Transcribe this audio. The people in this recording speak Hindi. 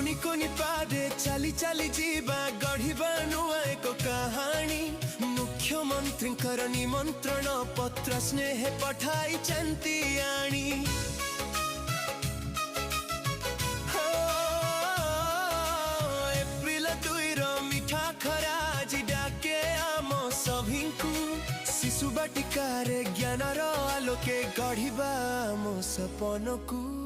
कोनी कोनी पादे चली चली जीवा गढ़िबा नुआ एक कहानी। मुख्यमंत्री निमंत्रण पत्र स्नेह पठाई चंती आनी। एप्रिल 2 मिठा खरा जी डाके आम सभी को। शिशु बाटिकार ज्ञानर आलोके गढ़िबा आम सपन को।